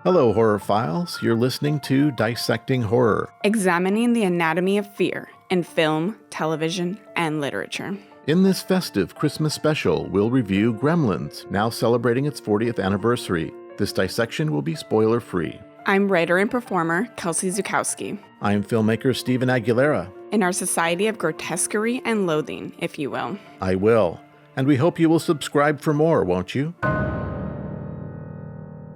Hello, horrorphiles. You're listening to Dissecting Horror, examining the anatomy of fear in film, television, and literature. In this festive Christmas special, we'll review Gremlins, now celebrating its 40th anniversary. This dissection will be spoiler-free. I'm writer and performer Kelsey Zukowski. I'm filmmaker Stephen Aguilera. In our society of grotesquerie and loathing, if you will. I will. And we hope you will subscribe for more, won't you?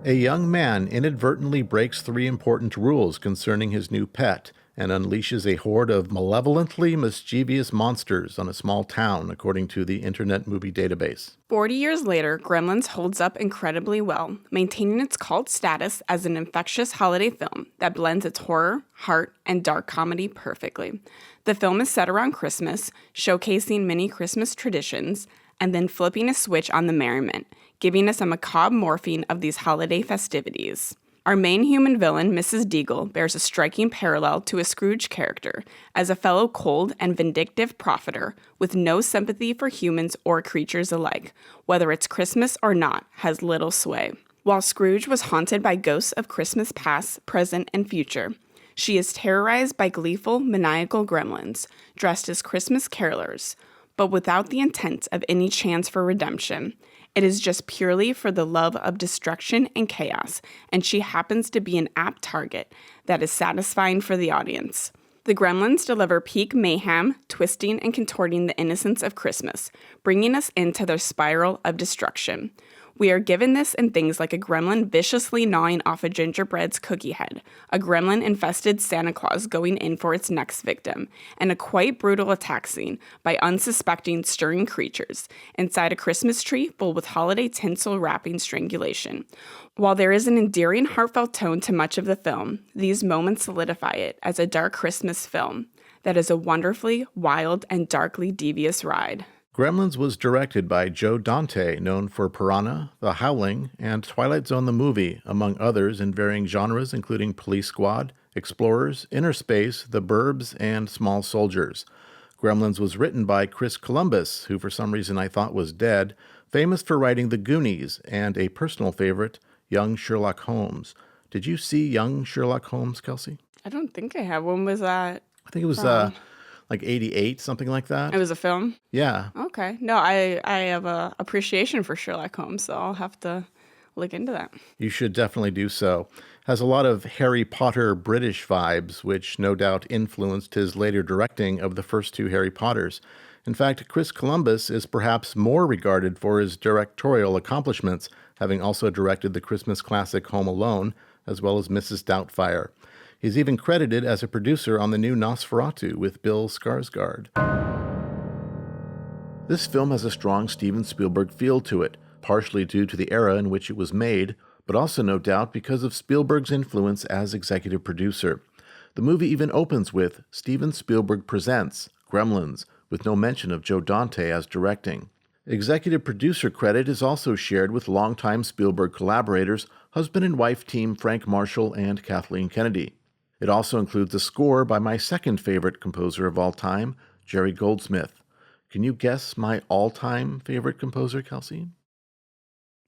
A young man inadvertently breaks 3 important rules concerning his new pet and unleashes a horde of malevolently mischievous monsters on a small town, according to the Internet Movie Database. 40 years later, Gremlins holds up incredibly well, maintaining its cult status as an infectious holiday film that blends its horror, heart, and dark comedy perfectly. The film is set around Christmas, showcasing many Christmas traditions, and then flipping a switch on the merriment, giving us a macabre morphing of these holiday festivities. Our main human villain, Mrs. Deagle, bears a striking parallel to a Scrooge character as a fellow cold and vindictive profiteer with no sympathy for humans or creatures alike, whether it's Christmas or not, has little sway. While Scrooge was haunted by ghosts of Christmas past, present, and future, she is terrorized by gleeful, maniacal gremlins dressed as Christmas carolers, but without the intent of any chance for redemption. It is just purely for the love of destruction and chaos, and she happens to be an apt target that is satisfying for the audience. The Gremlins deliver peak mayhem, twisting and contorting the innocence of Christmas, bringing us into their spiral of destruction. We are given this in things like a gremlin viciously gnawing off a gingerbread's cookie head, a gremlin-infested Santa Claus going in for its next victim, and a quite brutal attack scene by unsuspecting stirring creatures inside a Christmas tree full with holiday tinsel wrapping strangulation. While there is an endearing, heartfelt tone to much of the film, these moments solidify it as a dark Christmas film that is a wonderfully wild and darkly devious ride. Gremlins was directed by Joe Dante, known for Piranha, The Howling, and Twilight Zone the movie, among others in varying genres including Police Squad, Explorers, Inner Space, The Burbs, and Small Soldiers. Gremlins was written by Chris Columbus, who for some reason I thought was dead, famous for writing The Goonies, and a personal favorite, Young Sherlock Holmes. Did you see Young Sherlock Holmes, Kelsey? I don't think I have. When was that? I think it was like 88, something like that. It was a film? Yeah. Okay. No, I have a appreciation for Sherlock Holmes, so I'll have to look into that. You should definitely do so. Has a lot of Harry Potter British vibes, which no doubt influenced his later directing of the first 2 Harry Potters. In fact, Chris Columbus is perhaps more regarded for his directorial accomplishments, having also directed the Christmas classic Home Alone, as well as Mrs. Doubtfire. He's even credited as a producer on the new Nosferatu with Bill Skarsgård. This film has a strong Steven Spielberg feel to it, partially due to the era in which it was made, but also no doubt because of Spielberg's influence as executive producer. The movie even opens with Steven Spielberg Presents Gremlins, with no mention of Joe Dante as directing. Executive producer credit is also shared with longtime Spielberg collaborators, husband and wife team Frank Marshall and Kathleen Kennedy. It also includes a score by my second favorite composer of all time, Jerry Goldsmith. Can you guess my all-time favorite composer, Kelsey?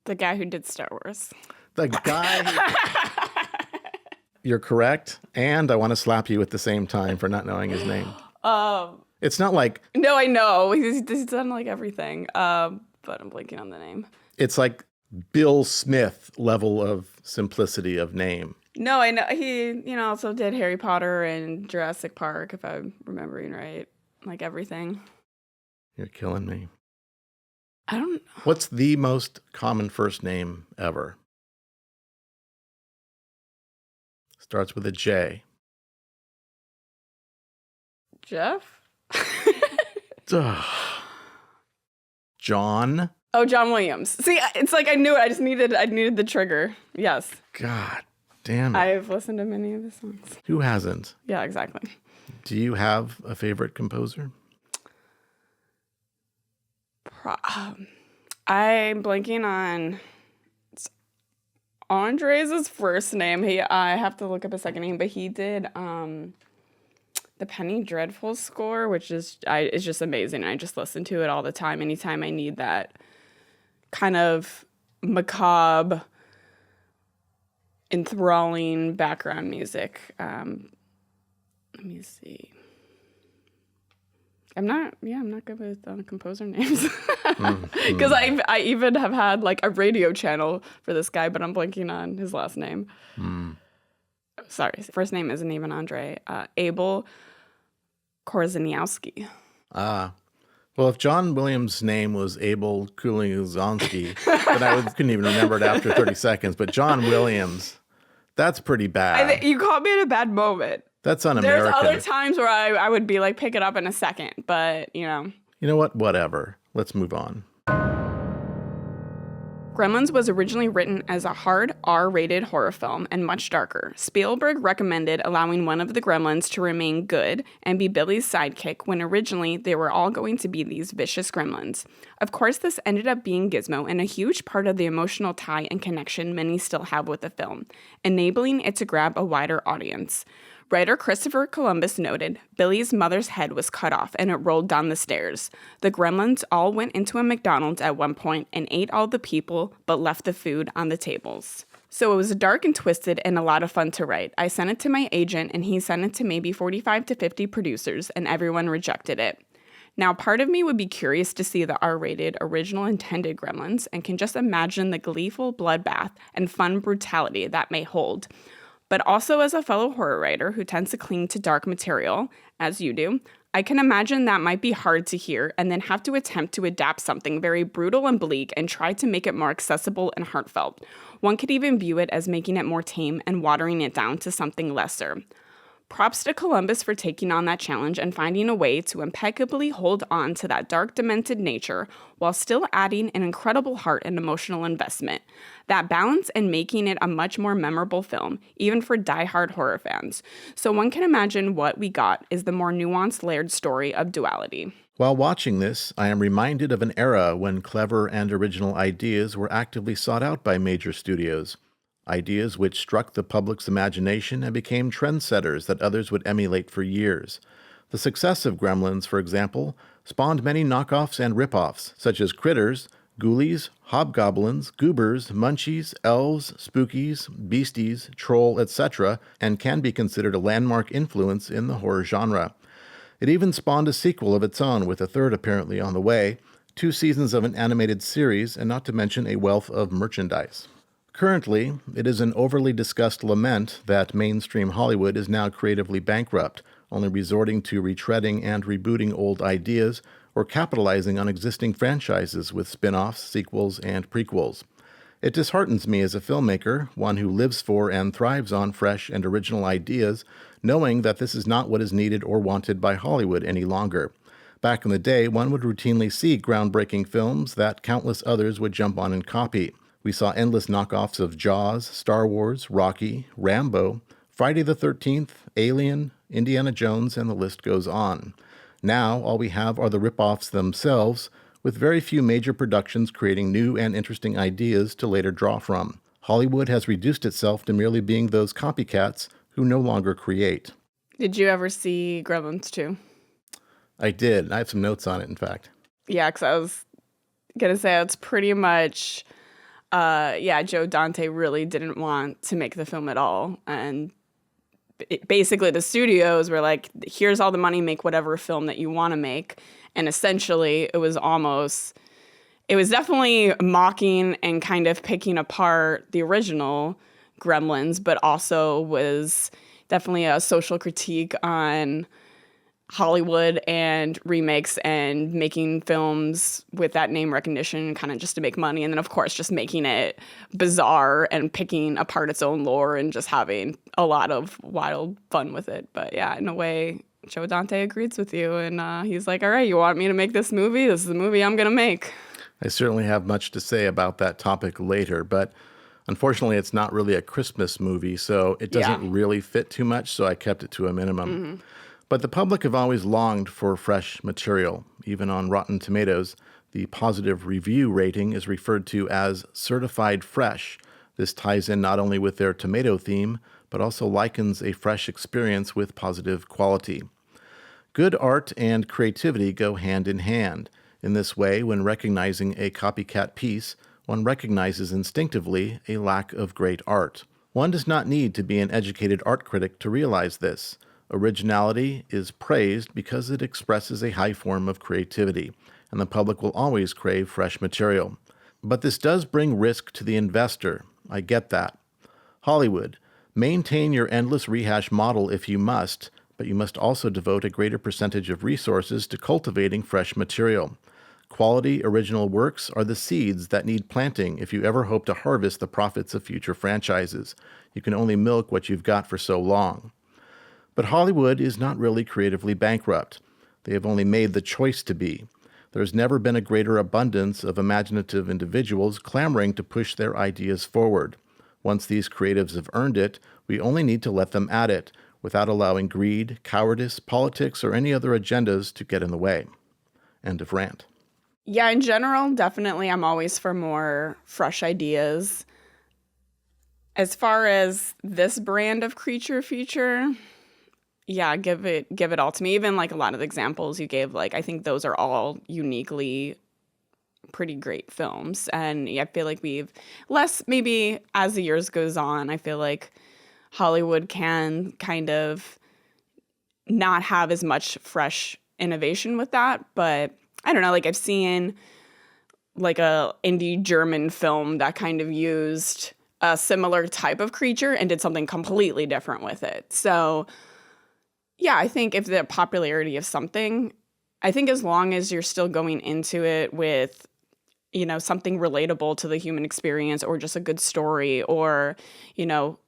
The guy who did Star Wars. The guy You're correct, and I want to slap you at the same time for not knowing his name. It's not like... No, I know. He's done like everything, but I'm blanking on the name. It's like Bill Smith level of simplicity of name. No, I know. He, also did Harry Potter and Jurassic Park, if I'm remembering right. Like everything. You're killing me. I don't know. What's the most common first name ever? Starts with a J. Jeff? John? Oh, John Williams. See, it's like I knew it. I needed the trigger. Yes. God damn it. I've listened to many of his songs. Who hasn't? Yeah, exactly. Do you have a favorite composer? I'm blanking on Andres' first name. I have to look up his second name, but he did the Penny Dreadful score, which is just amazing. I just listen to it all the time. Anytime I need that kind of macabre enthralling background music. Let me see. I'm not good with composer names because I even have had like a radio channel for this guy, but I'm blanking on his last name. Sorry, first name isn't even Andre. Abel Korzeniowski. Well, if John Williams' name was Abel Kulizonsky, then I couldn't even remember it after 30 seconds. But John Williams, that's pretty bad. You caught me in a bad moment. That's un-American. There's other times where I would be like, pick it up in a second, but You know what? Whatever. Let's move on. Gremlins was originally written as a hard R-rated horror film and much darker. Spielberg recommended allowing one of the Gremlins to remain good and be Billy's sidekick when originally they were all going to be these vicious Gremlins. Of course, this ended up being Gizmo and a huge part of the emotional tie and connection many still have with the film, enabling it to grab a wider audience. Writer Christopher Columbus noted, Billy's mother's head was cut off and it rolled down the stairs. The Gremlins all went into a McDonald's at one point and ate all the people, but left the food on the tables. So it was dark and twisted and a lot of fun to write. I sent it to my agent and he sent it to maybe 45 to 50 producers and everyone rejected it. Now, part of me would be curious to see the R-rated original intended Gremlins and can just imagine the gleeful bloodbath and fun brutality that may hold. But also as a fellow horror writer who tends to cling to dark material, as you do, I can imagine that might be hard to hear and then have to attempt to adapt something very brutal and bleak and try to make it more accessible and heartfelt. One could even view it as making it more tame and watering it down to something lesser. Props to Columbus for taking on that challenge and finding a way to impeccably hold on to that dark, demented nature while still adding an incredible heart and emotional investment. That balance and making it a much more memorable film, even for die-hard horror fans. So one can imagine what we got is the more nuanced, layered story of duality. While watching this, I am reminded of an era when clever and original ideas were actively sought out by major studios. Ideas which struck the public's imagination and became trendsetters that others would emulate for years. The success of Gremlins, for example, spawned many knockoffs and rip-offs, such as Critters, Ghoulies, Hobgoblins, Goobers, Munchies, Elves, Spookies, Beasties, Troll, etc., and can be considered a landmark influence in the horror genre. It even spawned a sequel of its own, with a third apparently on the way, 2 seasons of an animated series, and not to mention a wealth of merchandise. Currently, it is an overly discussed lament that mainstream Hollywood is now creatively bankrupt, only resorting to retreading and rebooting old ideas or capitalizing on existing franchises with spin-offs, sequels, and prequels. It disheartens me as a filmmaker, one who lives for and thrives on fresh and original ideas, knowing that this is not what is needed or wanted by Hollywood any longer. Back in the day, one would routinely see groundbreaking films that countless others would jump on and copy. We saw endless knockoffs of Jaws, Star Wars, Rocky, Rambo, Friday the 13th, Alien, Indiana Jones, and the list goes on. Now, all we have are the rip-offs themselves, with very few major productions creating new and interesting ideas to later draw from. Hollywood has reduced itself to merely being those copycats who no longer create. Did you ever see Gremlins 2? I did. I have some notes on it, in fact. Yeah, because I was going to say it's pretty much... Joe Dante really didn't want to make the film at all. And basically the studios were like, here's all the money, make whatever film that you want to make. And essentially it was definitely mocking and kind of picking apart the original Gremlins, but also was definitely a social critique on Hollywood and remakes and making films with that name recognition kind of just to make money. And then, of course, just making it bizarre and picking apart its own lore and just having a lot of wild fun with it. But yeah, in a way, Joe Dante agrees with you. And he's like, all right, you want me to make this movie? This is the movie I'm going to make. I certainly have much to say about that topic later, but unfortunately, it's not really a Christmas movie, so it doesn't really fit too much, so I kept it to a minimum. Mm-hmm. But the public have always longed for fresh material. Even on Rotten Tomatoes, the positive review rating is referred to as certified fresh. This ties in not only with their tomato theme, but also likens a fresh experience with positive quality. Good art and creativity go hand in hand. In this way, when recognizing a copycat piece, one recognizes instinctively a lack of great art. One does not need to be an educated art critic to realize this. Originality is praised because it expresses a high form of creativity, and the public will always crave fresh material. But this does bring risk to the investor. I get that. Hollywood, maintain your endless rehash model if you must, but you must also devote a greater percentage of resources to cultivating fresh material. Quality original works are the seeds that need planting if you ever hope to harvest the profits of future franchises. You can only milk what you've got for so long. But Hollywood is not really creatively bankrupt. They have only made the choice to be. There's never been a greater abundance of imaginative individuals clamoring to push their ideas forward. Once these creatives have earned it, we only need to let them at it, without allowing greed, cowardice, politics, or any other agendas to get in the way. End of rant. Yeah, in general, definitely I'm always for more fresh ideas. As far as this brand of creature feature, yeah, give it all to me. Even like a lot of the examples you gave, like I think those are all uniquely pretty great films. And I feel like we've less, maybe as the years goes on, I feel like Hollywood can kind of not have as much fresh innovation with that, but I don't know, like I've seen like a indie German film that kind of used a similar type of creature and did something completely different with it. So yeah, I think if the popularity of something, I think as long as you're still going into it with, you know, something relatable to the human experience or just a good story or, you know,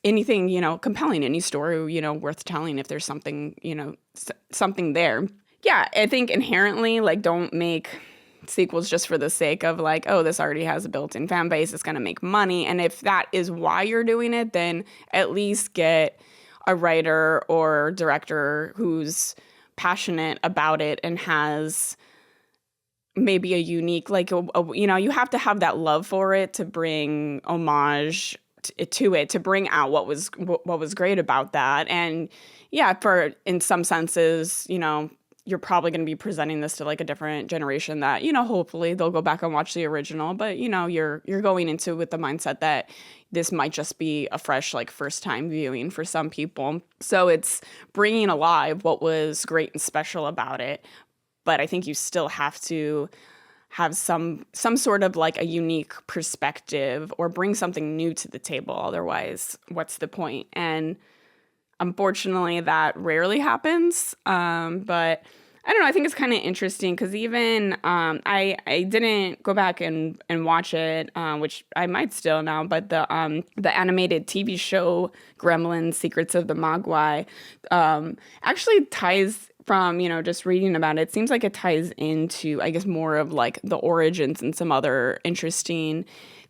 anything, you know, compelling, any story, you know, worth telling if there's something, you know, something there. Yeah, I think inherently, like, don't make sequels just for the sake of like, oh, this already has a built-in fan base, it's going to make money. And if that is why you're doing it, then at least get a writer or director who's passionate about it and has maybe a unique, like, you know, you have to have that love for it to bring homage to it, to bring out what was great about that. And yeah, for in some senses, you know, you're probably going to be presenting this to like a different generation that, you know, hopefully they'll go back and watch the original, but you know, you're going into it with the mindset that this might just be a fresh, like, first time viewing for some people. So it's bringing alive what was great and special about it. But I think you still have to have some sort of like a unique perspective or bring something new to the table. Otherwise, what's the point? And unfortunately, that rarely happens. But I don't know. I think it's kind of interesting because even I didn't go back and watch it, which I might still now. But the animated TV show Gremlins: Secrets of the Mogwai actually ties. From, you know, just reading about it, seems like it ties into, I guess, more of like the origins and some other interesting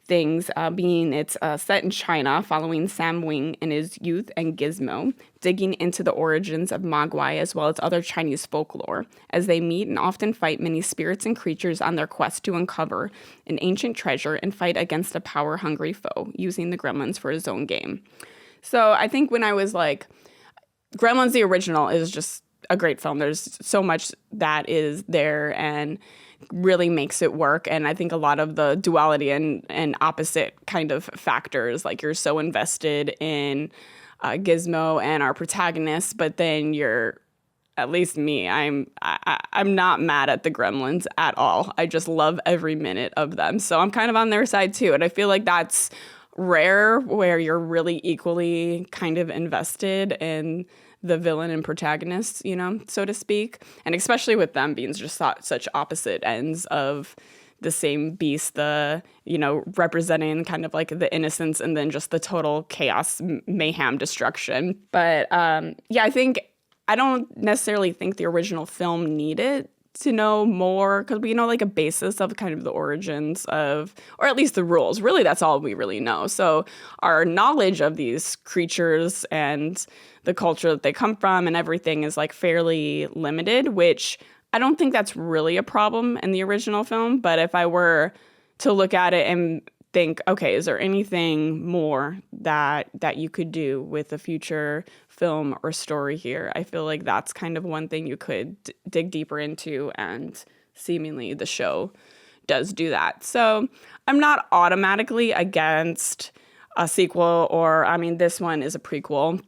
things, being it's set in China following Sam Wing in his youth and Gizmo, digging into the origins of Mogwai as well as other Chinese folklore, as they meet and often fight many spirits and creatures on their quest to uncover an ancient treasure and fight against a power-hungry foe, using the Gremlins for his own game. So I think when I was like, Gremlins the original is just a great film. There's so much that is there and really makes it work. And I think a lot of the duality and opposite kind of factors, like you're so invested in Gizmo and our protagonist, but then you're, at least me, I'm not mad at the Gremlins at all. I just love every minute of them. So I'm kind of on their side too. And I feel like that's rare where you're really equally kind of invested in the villain and protagonist, you know, so to speak. And especially with them being just such opposite ends of the same beast, the, you know, representing kind of like the innocence and then just the total chaos, mayhem, destruction. But yeah, I don't necessarily think the original film needed to know more because we know like a basis of kind of the origins of, or at least the rules. Really, that's all we really know. So our knowledge of these creatures and the culture that they come from and everything is like fairly limited, which I don't think that's really a problem in the original film. But if I were to look at it and think, okay, is there anything more that you could do with a future film or story here? I feel like that's kind of one thing you could dig deeper into, and seemingly the show does do that. So I'm not automatically against a sequel, or I mean, this one is a prequel,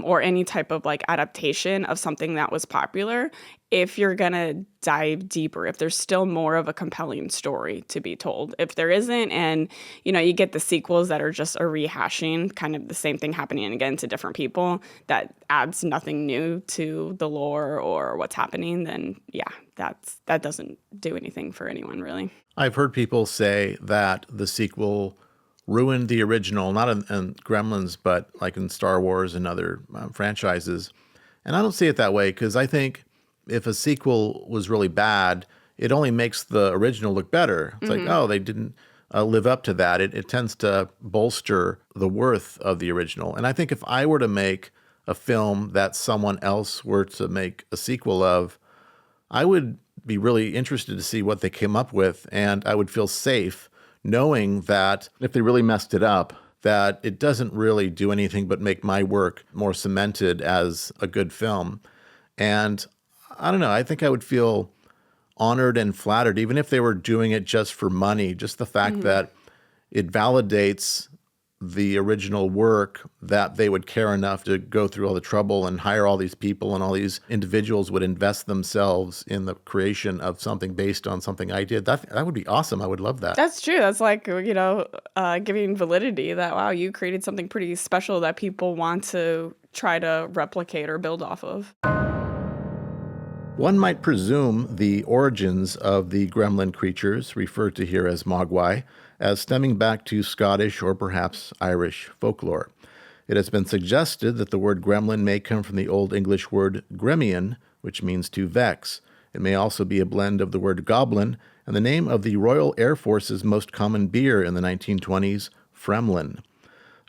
or any type of like adaptation of something that was popular, if you're gonna dive deeper, if there's still more of a compelling story to be told. If there isn't, and you get the sequels that are just a rehashing, kind of the same thing happening again to different people, that adds nothing new to the lore or what's happening, then yeah, that doesn't do anything for anyone really. I've heard people say that the sequel ruined the original, not in Gremlins, but like in Star Wars and other franchises. And I don't see it that way, because I think if a sequel was really bad, it only makes the original look better. It's like, oh, they didn't live up to that. It tends to bolster the worth of the original. And I think if I were to make a film that someone else were to make a sequel of, I would be really interested to see what they came up with, and I would feel safe knowing that if they really messed it up, that it doesn't really do anything but make my work more cemented as a good film. And I don't know, I think I would feel honored and flattered, even if they were doing it just for money, just the fact that it validates the original work, that they would care enough to go through all the trouble and hire all these people, and all these individuals would invest themselves in the creation of something based on something I did. That would be awesome. I would love that. That's true. That's like, giving validity that, wow, you created something pretty special that people want to try to replicate or build off of. One might presume the origins of the gremlin creatures, referred to here as mogwai, as stemming back to Scottish or perhaps Irish folklore. It has been suggested that the word gremlin may come from the Old English word gremian, which means to vex. It may also be a blend of the word goblin and the name of the Royal Air Force's most common beer in the 1920s, Fremlin.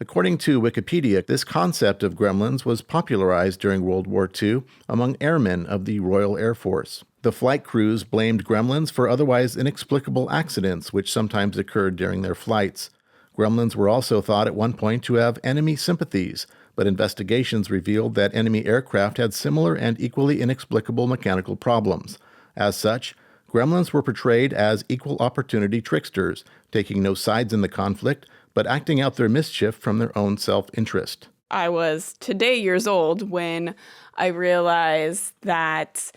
According to Wikipedia, this concept of gremlins was popularized during World War II among airmen of the Royal Air Force. The flight crews blamed gremlins for otherwise inexplicable accidents which sometimes occurred during their flights. Gremlins were also thought at one point to have enemy sympathies, but investigations revealed that enemy aircraft had similar and equally inexplicable mechanical problems. As such, gremlins were portrayed as equal opportunity tricksters, taking no sides in the conflict, but acting out their mischief from their own self-interest. I was today years old when I realized that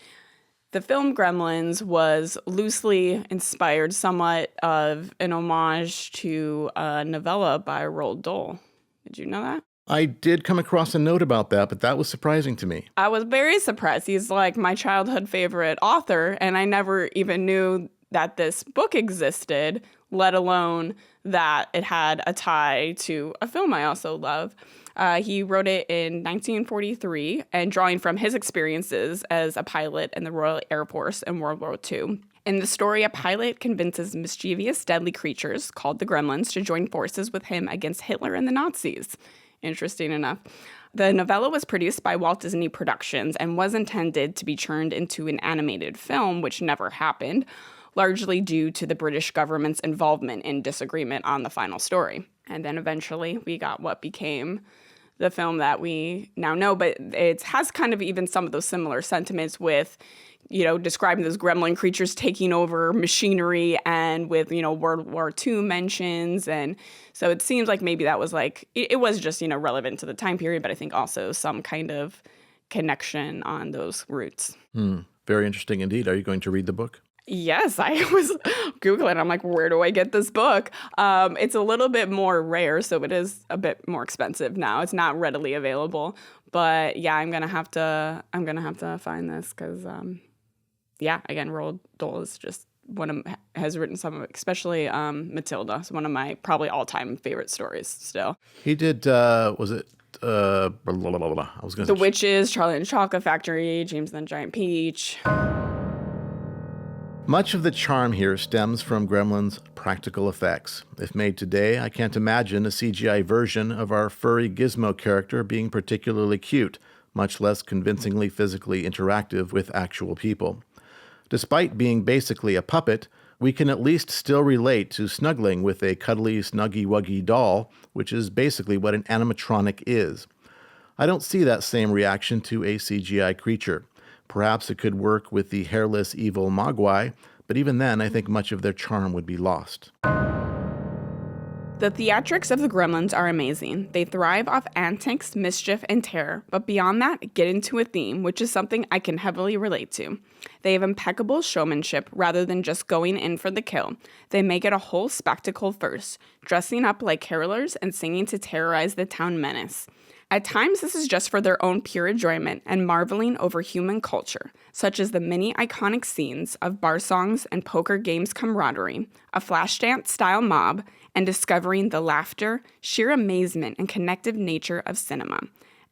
the film Gremlins was loosely inspired somewhat of an homage to a novella by Roald Dahl. Did you know that? I did come across a note about that, but that was surprising to me. I was very surprised. He's like my childhood favorite author, and I never even knew that this book existed, let alone that it had a tie to a film I also love. He wrote it in 1943, and drawing from his experiences as a pilot in the Royal Air Force in World War II. In the story, a pilot convinces mischievous, deadly creatures called the Gremlins to join forces with him against Hitler and the Nazis. Interesting enough. The novella was produced by Walt Disney Productions and was intended to be turned into an animated film, which never happened, largely due to the British government's involvement in disagreement on the final story. And then eventually we got what became the film that we now know, but it has kind of even some of those similar sentiments with, describing those gremlin creatures taking over machinery, and with, World War II mentions. And so it seems like maybe that was like, it was just, relevant to the time period, but I think also some kind of connection on those roots. Very interesting indeed. Are you going to read the book? Yes, I was Googling. I'm like, where do I get this book? It's a little bit more rare, so it is a bit more expensive now. It's not readily available, but yeah, I'm gonna have to find this because, again, Roald Dahl is just has written some of it, especially Matilda. It's one of my probably all-time favorite stories still. He did. Was it? I was going to The Witches, Charlie and the Chocolate Factory, James and the Giant Peach. Much of the charm here stems from Gremlins' practical effects. If made today, I can't imagine a CGI version of our furry gizmo character being particularly cute, much less convincingly physically interactive with actual people. Despite being basically a puppet, we can at least still relate to snuggling with a cuddly, snuggy-wuggy doll, which is basically what an animatronic is. I don't see that same reaction to a CGI creature. Perhaps it could work with the hairless evil mogwai, but even then I think much of their charm would be lost. The theatrics of the Gremlins are amazing. They thrive off antics, mischief, and terror, but beyond that, get into a theme, which is something I can heavily relate to. They have impeccable showmanship rather than just going in for the kill. They make it a whole spectacle first, dressing up like carolers and singing to terrorize the town menace. At times, this is just for their own pure enjoyment and marveling over human culture, such as the many iconic scenes of bar songs and poker games camaraderie, a Flashdance-style mob, and discovering the laughter, sheer amazement, and connective nature of cinema,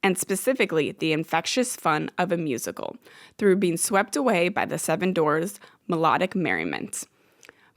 and specifically the infectious fun of a musical, through being swept away by the Seven Doors' melodic merriment.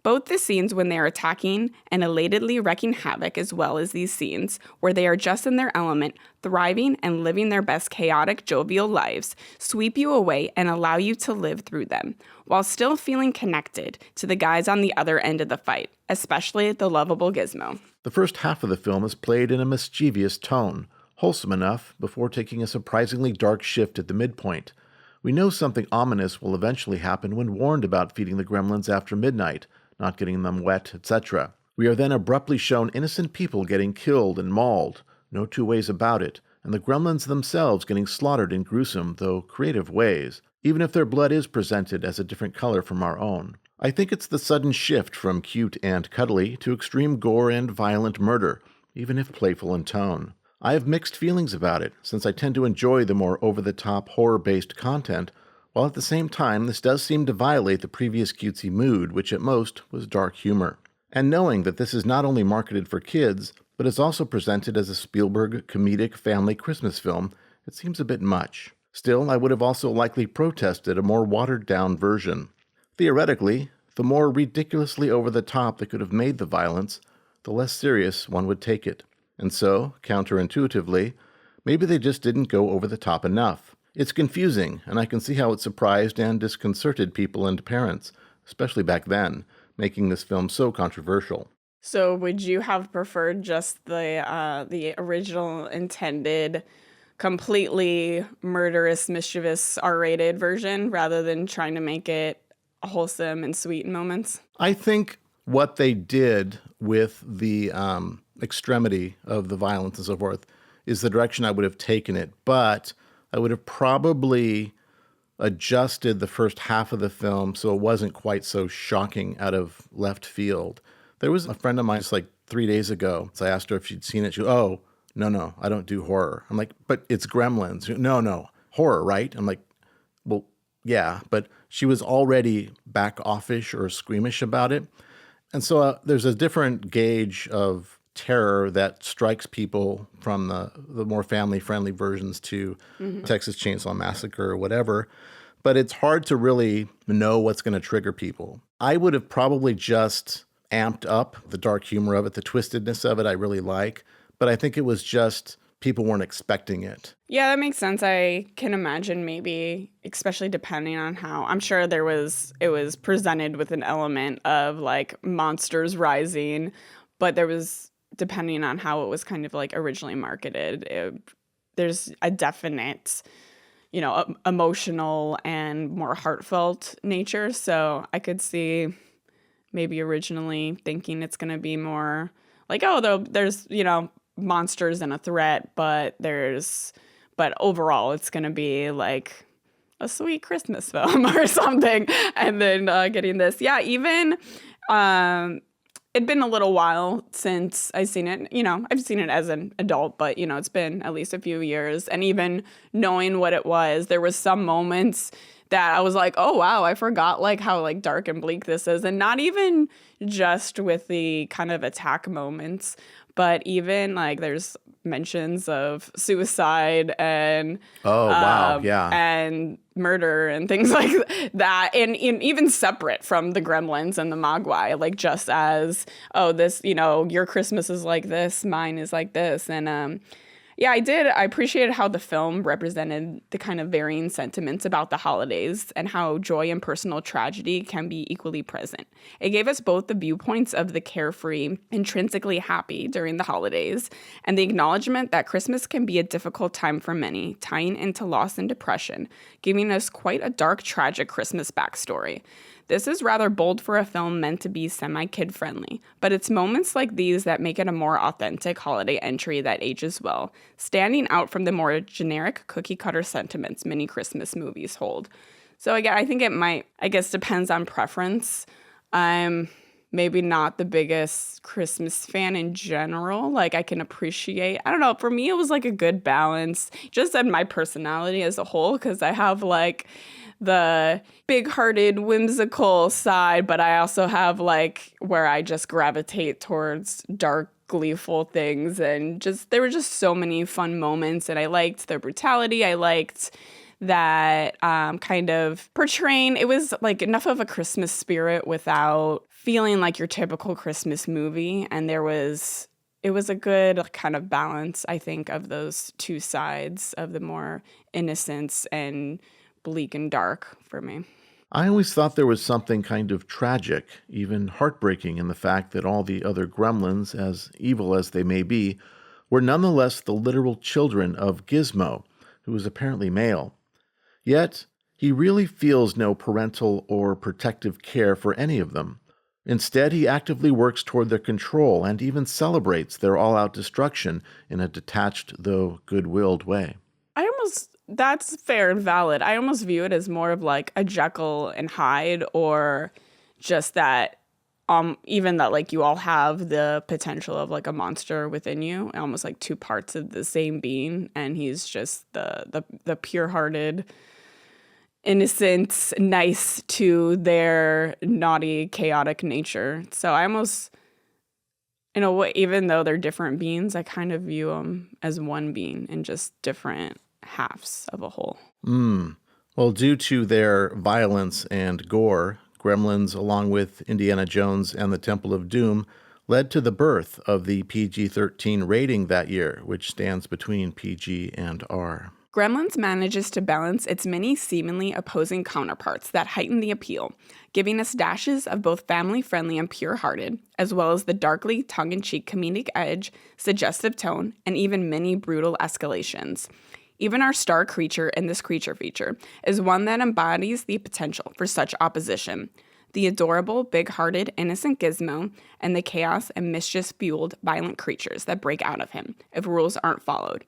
Both the scenes when they are attacking and elatedly wreaking havoc, as well as these scenes where they are just in their element, thriving and living their best chaotic, jovial lives, sweep you away and allow you to live through them, while still feeling connected to the guys on the other end of the fight, especially the lovable Gizmo. The first half of the film is played in a mischievous tone, wholesome enough before taking a surprisingly dark shift at the midpoint. We know something ominous will eventually happen when warned about feeding the gremlins after midnight, not getting them wet, etc. We are then abruptly shown innocent people getting killed and mauled, no two ways about it, and the gremlins themselves getting slaughtered in gruesome, though creative ways, even if their blood is presented as a different color from our own. I think it's the sudden shift from cute and cuddly to extreme gore and violent murder, even if playful in tone. I have mixed feelings about it, since I tend to enjoy the more over-the-top horror-based content, while at the same time this does seem to violate the previous cutesy mood, which at most was dark humor. And knowing that this is not only marketed for kids, but is also presented as a Spielberg comedic family Christmas film, it seems a bit much. Still, I would have also likely protested a more watered-down version. Theoretically, the more ridiculously over-the-top they could have made the violence, the less serious one would take it. And so, counterintuitively, maybe they just didn't go over the top enough. It's confusing, and I can see how it surprised and disconcerted people and parents, especially back then, making this film so controversial. So would you have preferred just the original intended, completely murderous, mischievous, R-rated version rather than trying to make it wholesome and sweet in moments? I think what they did with the extremity of the violence and so forth is the direction I would have taken it, but I would have probably adjusted the first half of the film so it wasn't quite so shocking out of left field. There was a friend of mine just like 3 days ago. So I asked her if she'd seen it. She goes, "Oh, no, I don't do horror." I'm like, "But it's Gremlins." She goes, No, horror, right? I'm like, "Well, yeah," but she was already back offish or squeamish about it. And so there's a different gauge of terror that strikes people from the more family-friendly versions to Texas Chainsaw Massacre or whatever. But it's hard to really know what's going to trigger people. I would have probably just amped up the dark humor of it, the twistedness of it I really like. But I think it was just people weren't expecting it. Yeah, that makes sense. I can imagine maybe, especially depending on how, I'm sure it was presented with an element of like monsters rising, but there was, depending on how it was kind of like originally marketed, there's a definite, emotional and more heartfelt nature. So I could see maybe originally thinking it's going to be more like, oh, there's, monsters and a threat, but overall it's going to be like a sweet Christmas film or something. And then getting this. Yeah, even it'd been a little while since I've seen it. I've seen it as an adult, but, it's been at least a few years. And even knowing what it was, there was some moments that I was like, oh, wow, I forgot like how like dark and bleak this is. And not even just with the kind of attack moments, but even like there's mentions of suicide and and murder and things like that, and even separate from the Gremlins and the Mogwai, like just as, oh, this, your Christmas is like this, mine is like this. And yeah, I appreciated how the film represented the kind of varying sentiments about the holidays and how joy and personal tragedy can be equally present. It gave us both the viewpoints of the carefree, intrinsically happy during the holidays, and the acknowledgement that Christmas can be a difficult time for many, tying into loss and depression, giving us quite a dark, tragic Christmas backstory. This is rather bold for a film meant to be semi-kid friendly, but it's moments like these that make it a more authentic holiday entry that ages well, standing out from the more generic cookie-cutter sentiments many Christmas movies hold. So again, I think it might, depends on preference. I'm maybe not the biggest Christmas fan in general. Like, I can appreciate, I don't know, for me it was like a good balance, just in my personality as a whole, because I have like the big-hearted, whimsical side, but I also have like where I just gravitate towards dark, gleeful things, and just there were just so many fun moments, and I liked their brutality. I liked that kind of portraying, it was like enough of a Christmas spirit without feeling like your typical Christmas movie, and it was a good kind of balance, I think, of those two sides of the more innocence and bleak and dark for me. I always thought there was something kind of tragic, even heartbreaking, in the fact that all the other gremlins, as evil as they may be, were nonetheless the literal children of Gizmo, who was apparently male. Yet, he really feels no parental or protective care for any of them. Instead, he actively works toward their control and even celebrates their all-out destruction in a detached, though good-willed way. That's fair and valid. I almost view it as more of like a Jekyll and Hyde, or just that even that like you all have the potential of like a monster within you, almost like two parts of the same being, and he's just the pure-hearted, innocent, nice to their naughty, chaotic nature. So I almost, in a way, even though they're different beings, I kind of view them as one being and just different halves of a whole. Well, due to their violence and gore, Gremlins, along with Indiana Jones and the Temple of Doom, led to the birth of the PG-13 rating that year, which stands between PG and R. Gremlins manages to balance its many seemingly opposing counterparts that heighten the appeal, giving us dashes of both family-friendly and pure-hearted, as well as the darkly tongue-in-cheek comedic edge, suggestive tone, and even many brutal escalations. Even our star creature in this creature feature is one that embodies the potential for such opposition. The adorable, big-hearted, innocent Gizmo, and the chaos and mischief-fueled violent creatures that break out of him if rules aren't followed.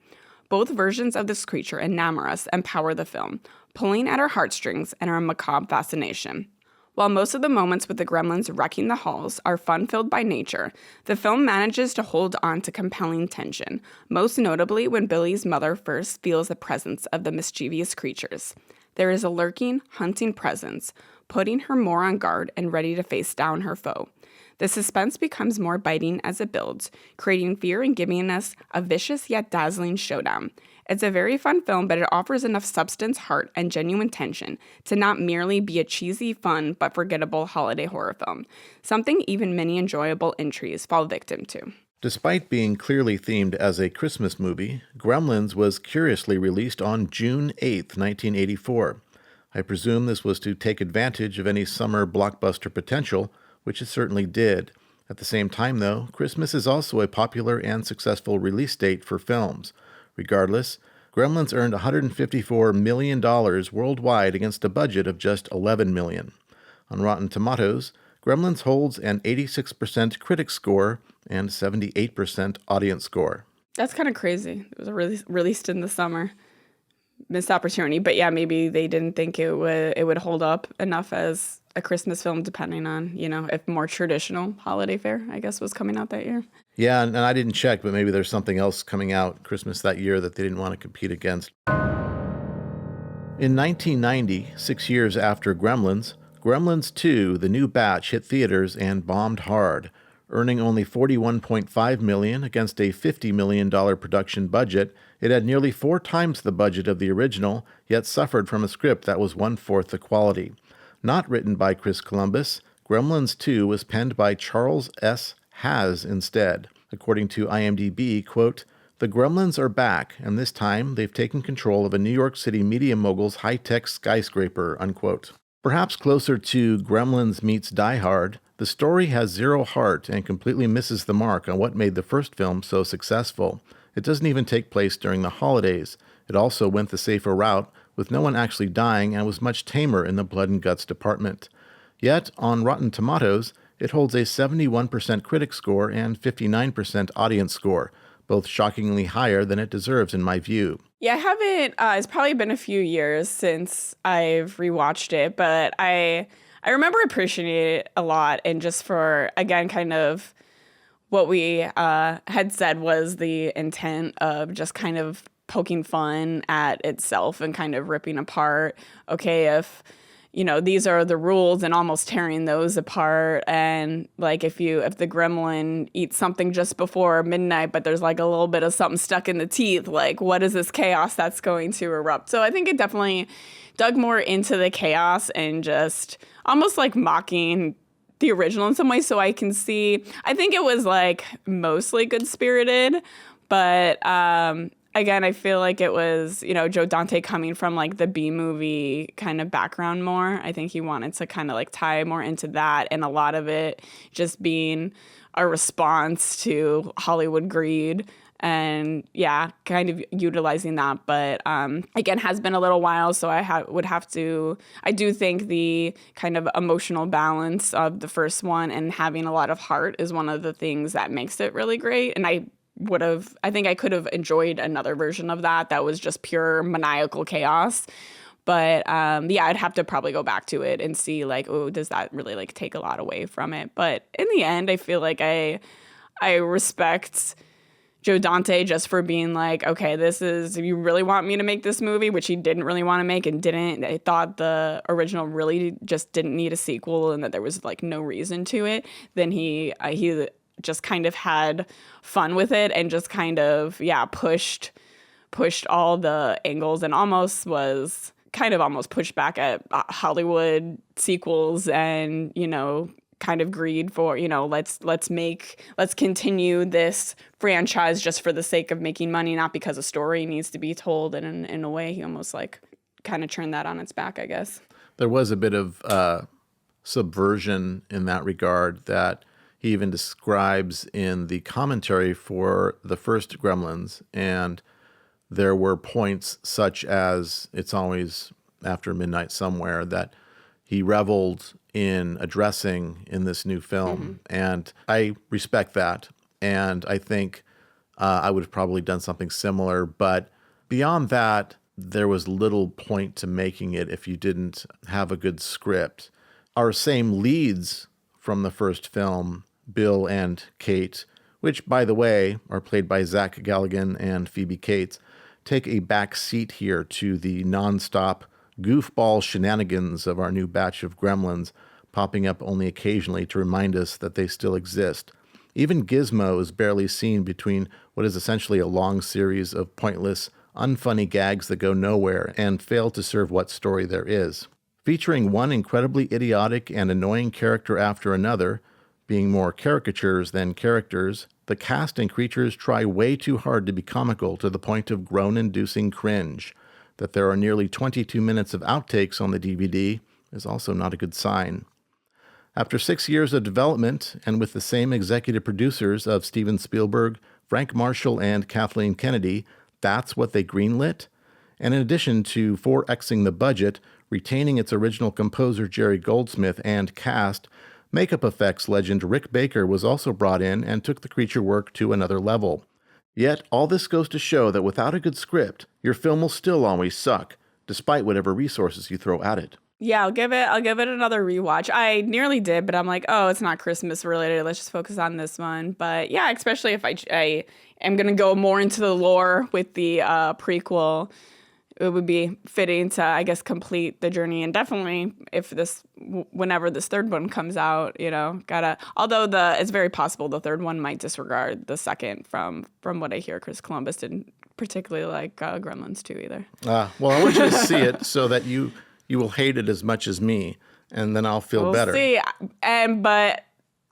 Both versions of this creature enamor us and power the film, pulling at our heartstrings and our macabre fascination. While most of the moments with the gremlins wrecking the halls are fun-filled by nature, the film manages to hold on to compelling tension, most notably when Billy's mother first feels the presence of the mischievous creatures. There is a lurking, hunting presence, putting her more on guard and ready to face down her foe. The suspense becomes more biting as it builds, creating fear and giving us a vicious yet dazzling showdown. It's a very fun film, but it offers enough substance, heart, and genuine tension to not merely be a cheesy, fun, but forgettable holiday horror film, something even many enjoyable entries fall victim to. Despite being clearly themed as a Christmas movie, Gremlins was curiously released on June 8, 1984. I presume this was to take advantage of any summer blockbuster potential, which it certainly did. At the same time, though, Christmas is also a popular and successful release date for films. Regardless, Gremlins earned $154 million worldwide against a budget of just $11 million. On Rotten Tomatoes, Gremlins holds an 86% critic score and 78% audience score. That's kind of crazy. It was released in the summer. Missed opportunity, but yeah, maybe they didn't think it would hold up enough as a Christmas film, depending on, if more traditional holiday fare, I guess, was coming out that year. Yeah, and I didn't check, but maybe there's something else coming out Christmas that year that they didn't want to compete against. In 1990, 6 years after Gremlins, Gremlins 2, the new batch, hit theaters and bombed hard, earning only $41.5 million against a $50 million production budget. It had nearly 4 times the budget of the original, yet suffered from a script that was 1/4 the quality. Not written by Chris Columbus, Gremlins 2 was penned by Charles S. Haas instead. According to IMDb, quote, "The Gremlins are back, and this time they've taken control of a New York City media mogul's high-tech skyscraper," unquote. Perhaps closer to Gremlins meets Die Hard, the story has zero heart and completely misses the mark on what made the first film so successful. It doesn't even take place during the holidays. It also went the safer route, with no one actually dying, and was much tamer in the blood and guts department. Yet, on Rotten Tomatoes, it holds a 71% critic score and 59% audience score, both shockingly higher than it deserves in my view. Yeah, I haven't. It's probably been a few years since I've rewatched it, but I remember appreciating it a lot, and just for, again, kind of what we had said was the intent of just kind of poking fun at itself and kind of ripping apart, okay, if these are the rules, and almost tearing those apart. And like, if the gremlin eats something just before midnight, but there's like a little bit of something stuck in the teeth, like, what is this chaos that's going to erupt? So I think it definitely dug more into the chaos and just almost like mocking the original in some ways. So I think it was like mostly good spirited, but again, I feel like it was, Joe Dante coming from like the B movie kind of background more. I think he wanted to kind of like tie more into that, and a lot of it just being a response to Hollywood greed, and yeah, kind of utilizing that. But again, has been a little while, so I do think the kind of emotional balance of the first one and having a lot of heart is one of the things that makes it really great. And I think I could have enjoyed another version of that was just pure maniacal chaos. But yeah, I'd have to probably go back to it and see like, oh, does that really like take a lot away from it? But in the end, I feel like I respect Joe Dante just for being like, okay, if you really want me to make this movie, which he didn't really want to make and didn't. I thought the original really just didn't need a sequel, and that there was like no reason to it. Then he just kind of had fun with it and just kind of, pushed all the angles, and almost pushed back at Hollywood sequels and, kind of greed for, let's continue this franchise just for the sake of making money, not because a story needs to be told. And in a way, he almost like kind of turned that on its back, I guess. There was a bit of subversion in that regard that he even describes in the commentary for the first Gremlins. And there were points such as It's Always After Midnight Somewhere that he reveled in addressing in this new film. Mm-hmm. And I respect that. And I think I would have probably done something similar. But beyond that, there was little point to making it if you didn't have a good script. Our same leads from the first film, Bill and Kate, which, by the way, are played by Zach Galligan and Phoebe Cates, take a back seat here to the nonstop goofball shenanigans of our new batch of gremlins, popping up only occasionally to remind us that they still exist. Even Gizmo is barely seen between what is essentially a long series of pointless, unfunny gags that go nowhere and fail to serve what story there is. Featuring one incredibly idiotic and annoying character after another, being more caricatures than characters, the cast and creatures try way too hard to be comical to the point of groan-inducing cringe. That there are nearly 22 minutes of outtakes on the DVD is also not a good sign. After 6 years of development, and with the same executive producers of Steven Spielberg, Frank Marshall, and Kathleen Kennedy, that's what they greenlit? And in addition to 4Xing the budget, retaining its original composer Jerry Goldsmith and cast, makeup effects legend Rick Baker was also brought in and took the creature work to another level. Yet, all this goes to show that without a good script, your film will still always suck, despite whatever resources you throw at it. Yeah, I'll give it another rewatch. I nearly did, but I'm like, oh, it's not Christmas related. Let's just focus on this one. But yeah, especially if I am going to go more into the lore with the prequel, it would be fitting to, I guess, complete the journey. And definitely whenever this third one comes out, although it's very possible the third one might disregard the second from what I hear. Chris Columbus didn't particularly like Gremlins 2 either. Well, I want you to see it so that you will hate it as much as me, and then I'll feel better. See,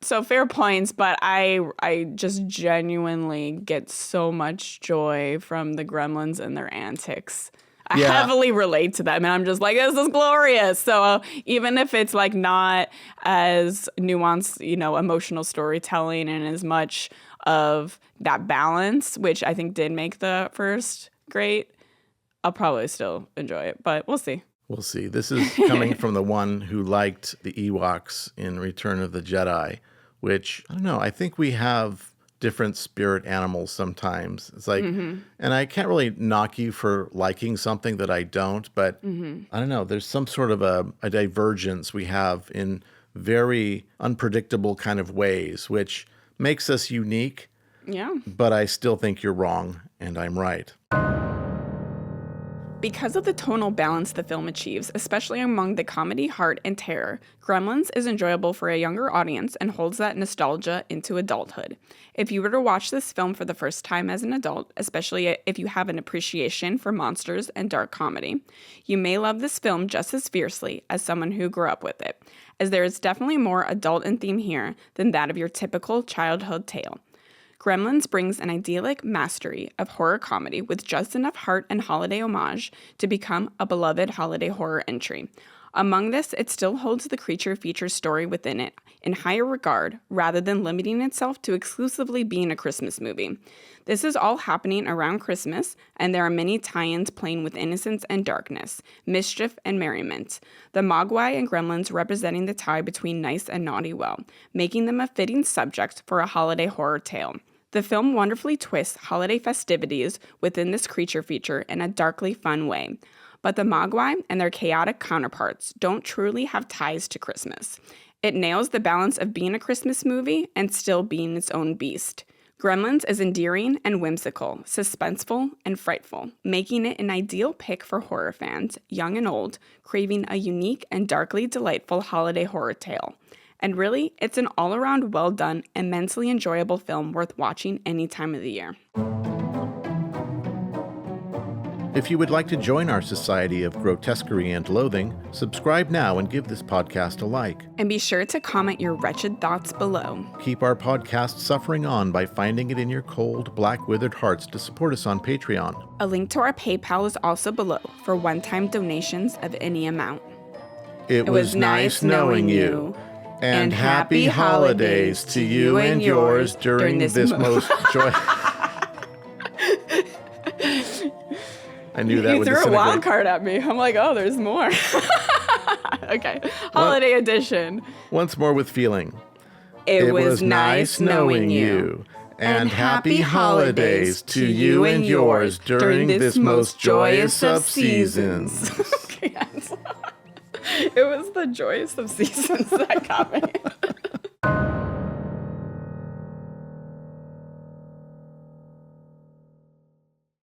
so fair points, but I just genuinely get so much joy from the Gremlins and their antics. I heavily relate to them, and I'm just like, this is glorious. So even if it's like not as nuanced, emotional storytelling and as much of that balance, which I think did make the first great, I'll probably still enjoy it, but we'll see. We'll see. This is coming from the one who liked the Ewoks in Return of the Jedi, which, I don't know, I think we have different spirit animals sometimes. It's like, and I can't really knock you for liking something that I don't, but I don't know, there's some sort of a divergence we have in very unpredictable kind of ways, which makes us unique. Yeah. But I still think you're wrong, and I'm right. Because of the tonal balance the film achieves, especially among the comedy, heart, and terror, Gremlins is enjoyable for a younger audience and holds that nostalgia into adulthood. If you were to watch this film for the first time as an adult, especially if you have an appreciation for monsters and dark comedy, you may love this film just as fiercely as someone who grew up with it, as there is definitely more adult in theme here than that of your typical childhood tale. Gremlins brings an idyllic mastery of horror comedy with just enough heart and holiday homage to become a beloved holiday horror entry. Among this, it still holds the creature feature story within it in higher regard rather than limiting itself to exclusively being a Christmas movie. This is all happening around Christmas, and there are many tie-ins playing with innocence and darkness, mischief and merriment. The Mogwai and Gremlins representing the tie between nice and naughty well, making them a fitting subject for a holiday horror tale. The film wonderfully twists holiday festivities within this creature feature in a darkly fun way. But the Mogwai and their chaotic counterparts don't truly have ties to Christmas. It nails the balance of being a Christmas movie and still being its own beast. Gremlins is endearing and whimsical, suspenseful and frightful, making it an ideal pick for horror fans, young and old, craving a unique and darkly delightful holiday horror tale. And really, it's an all-around well-done, immensely enjoyable film worth watching any time of the year. If you would like to join our society of grotesquerie and loathing, subscribe now and give this podcast a like. And be sure to comment your wretched thoughts below. Keep our podcast suffering on by finding it in your cold, black, withered hearts to support us on Patreon. A link to our PayPal is also below for one-time donations of any amount. It was nice knowing you. And happy holidays to you and yours during this most joyous... I knew that would You threw a disintegrate. wild card at me. I'm like, oh, there's more. Okay, holiday edition. Once more with feeling. It was nice knowing you. And happy holidays to you and yours during this most joyous of seasons. It was the joyous of seasons that got me.